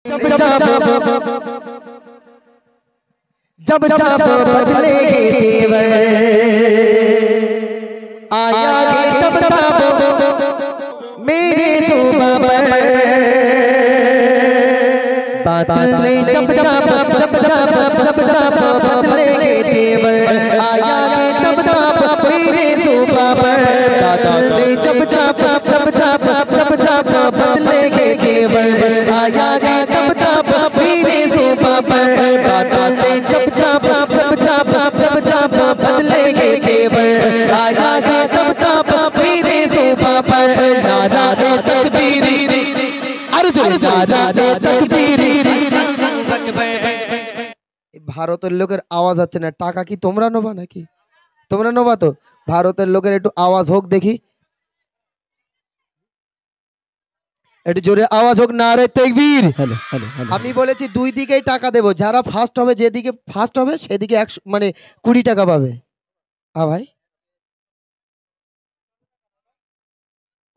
जब जब जब जब बदले तेवर आया है तब तब मेरे जुबां पर बादले जब जब जब जब जब जब बदले तेवर आया है तब तब मेरे जुबां पर बादले जब जब जब जब जब जब बदले तेवर आया है तब तब मेरे जुबां पर बादले जब जब जब जब जब जब बदले तेवर आया है तब तब मेरे जुबां पर नारा दे तकबीर अर्जुन नारा दे तकबीर। ভারতের লোকের আওয়াজ হচ্ছে না, টাকা কি তোমরা নেবা নাকি? তোমরা নেবা তো? ভারতের লোকের একটু আওয়াজ হোক দেখি, একটু জোরে আওয়াজ হোক, নারে তাকবীর। আমি বলেছি দুই দিকেই টাকা দেব, যারা ফার্স্ট হবে, যেদিকে ফার্স্ট হবে সেদিকে 100 মানে 20 টাকা পাবে। ভাই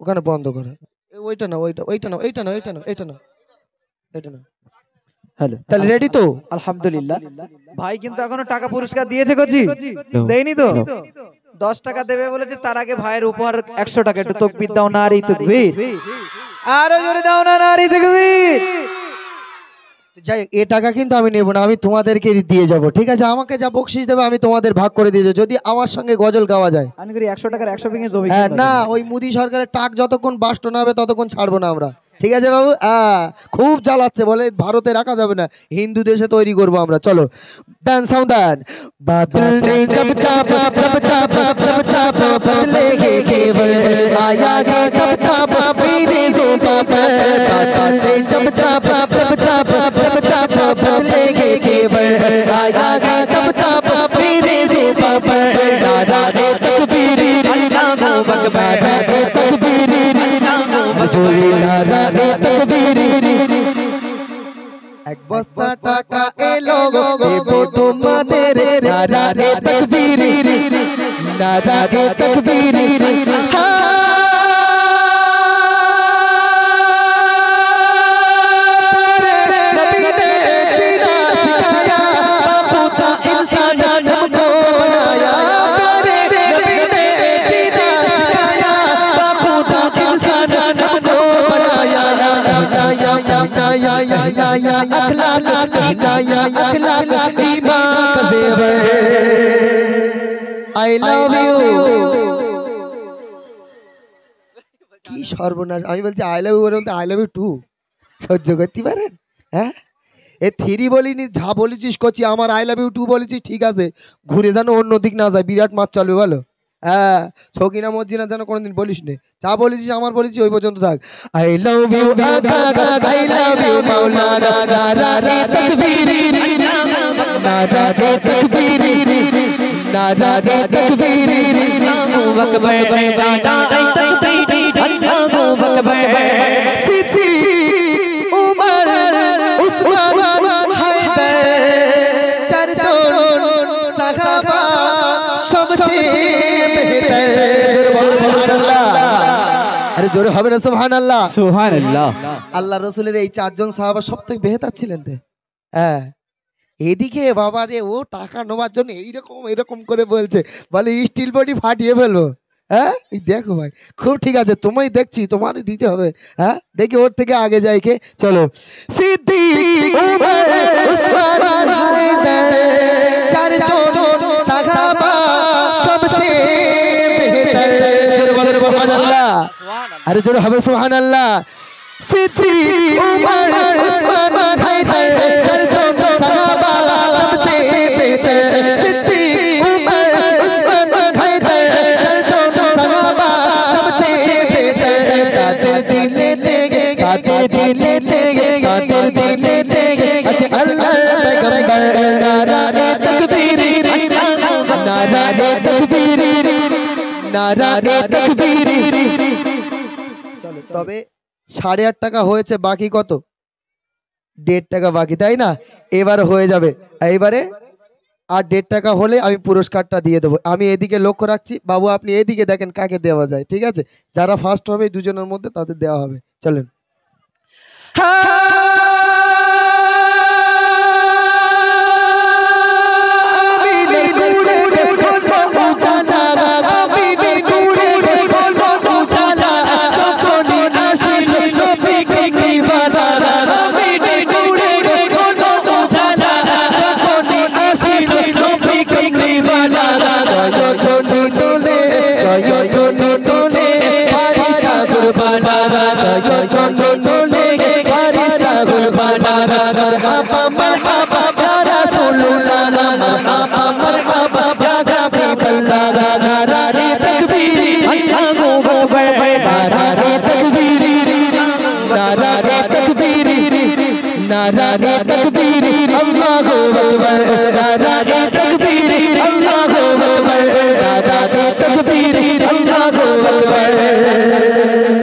ওখানে বন্ধ করে, ওইটা না, ওইটা ওইটা না, এইটা না, এইটা না, এইটা না, এটা না। হ্যালো, তাহলে রেডি তো? আলহামদুলিল্লাহ। ভাই কিন্তু এখনো টাকা পুরস্কার দিয়েছে কোচি? দেয়নি তো? 10 টাকা দেবে বলেছে, তার আগে ভাইয়ের উপহার 100 টাকা। একটু তাকবীর দাও, নারী তাকবীর। আরো জোরে দাও না, নারী তাকবীর। যাই, এ টাকা কিন্তু আমি নেব না, আমি তোমাদেরকে দিয়ে যাব, ঠিক আছে? আমাকে যা বকশিশ দেবে আমি তোমাদের ভাগ করে দিয়ে যাবো, যদি আমার সঙ্গে গজল গাওয়া যায়। আমি করি 100 টাকার 100 ভেঙে জমি। হ্যাঁ, না, ওই মোদি সরকারের টাক যতক্ষণ বাষ্ট না হবে ততক্ষণ ছাড়বো না আমরা, ঠিক আছে বাবু? খুব জ্বালাচ্ছে, বলে ভারতে রাখা যাবে না, হিন্দু দেশে তৈরি করবো আমরা। চলো ডান্স সাউন্ড ডান। বাদল ने जब जब जब जब जब जब बदले केवल आया है तब तब मेरे जुबां पर बादल ने जब जब जब जब जब जब बदले केवल आया है तब तब मेरे जुबां पर नारा दे तकबीर अल्लाहू अकबर दे तकबीर जोरे नारा दे तकबीर। एक बस्ता टाका एलो देबो तुम्हादेर नारा दे तकबीर नारा दे तकबीर। I love you কি সর্বনাশ, আমি বলছি আই লাভ ইউ, বলতে আই লাভ ইউ টু। সহ্য করতে পারেন? হ্যাঁ, এ থ্রি বলিনি, যা বলেছিস করছি, আমার আই লাভ ইউ টু বলেছিস, ঠিক আছে, ঘুরে যেন অন্য দিক না যায়, বিরাট মাছ চলবে বলো। হ্যাঁ, সকিনা মসজিনা যেন কোনোদিন বলিস নে, যা বলেছিস আমার বলেছিস ওই পর্যন্ত থাক। I love you I love you মাওলানা নারা দে তাকবীর নারা দে তাকবীর নারা দে তাকবীর আল্লাহু আকবার নারা দে তাকবীর আল্লাহু আকবার। সিদ্দিক উমর উসমান হায়দার চারজন সাহাবা সবচেয়ে বেহতর। সুবহানাল্লাহ, আরে জোরে হবে না? সুবহানাল্লাহ সুবহানাল্লাহ। আল্লাহ রসুলের এই চারজন সাহাবা সবথেকে বেহতর ছিলেন তো। হ্যাঁ, এদিকে বাবা রে, ও টাকা নেওয়ার জন্য এইরকম এরকম করে বলছে, বলে স্টিল বডি ফাটিয়ে ফেলবো। হ্যাঁ, দেখো ভাই, খুব ঠিক আছে, তোমায় দেখছি, তোমারই দিতে হবে। হ্যাঁ, দেখি ওর থেকে আগে যাই কে। চলো, সিদ্দিক উমর উসমান হায়দার চারজন সাহাবা সবচেয়ে বেহতর। জোরে বলো সুবহানাল্লাহ, আরে জোরে হবে সুবহানাল্লাহ। সিদ্দিক উমর উসমান হায়দার চারজন সাহাবা সবচেয়ে বেহতর। সিদ্দিক উমর উসমান হায়দার চারজন সাহাবা সবচেয়ে বেহতর। কাদের দিলে তেগে কাদের দিলে তেগে কাদের দিলে তেগে আছে আল্লাহর পয়গম্বর নারা দে তাকবীর নারা দে তাকবীর নারা দে তাকবীর। চলো, তবে 8.5 টাকা হয়েছে, বাকি কত? 1.5 টাকা বাকি, তাই না? এবার হয়ে যাবে, এইবারে আর 1.5 টাকা হলে আমি পুরস্কারটা দিয়ে দেবো। আমি এদিকে লক্ষ্য রাখছি, বাবু আপনি এদিকে দেখেন কাকে দেওয়া যায়, ঠিক আছে? যারা ফার্স্ট হবে দুজনের মধ্যে তাদের দেওয়া হবে। চলেন। मरहबा मरहबा या रसूलुल्लाह मरहबा मरहबा या हबीबल्लाह नारे तकबीर अल्लाहू अकबर नारे तकबीर नारे तकबीर नारे तकबीर अल्लाहू अकबर नारे तकबीर अल्लाहू अकबर नारे तकबीर अल्लाहू अकबर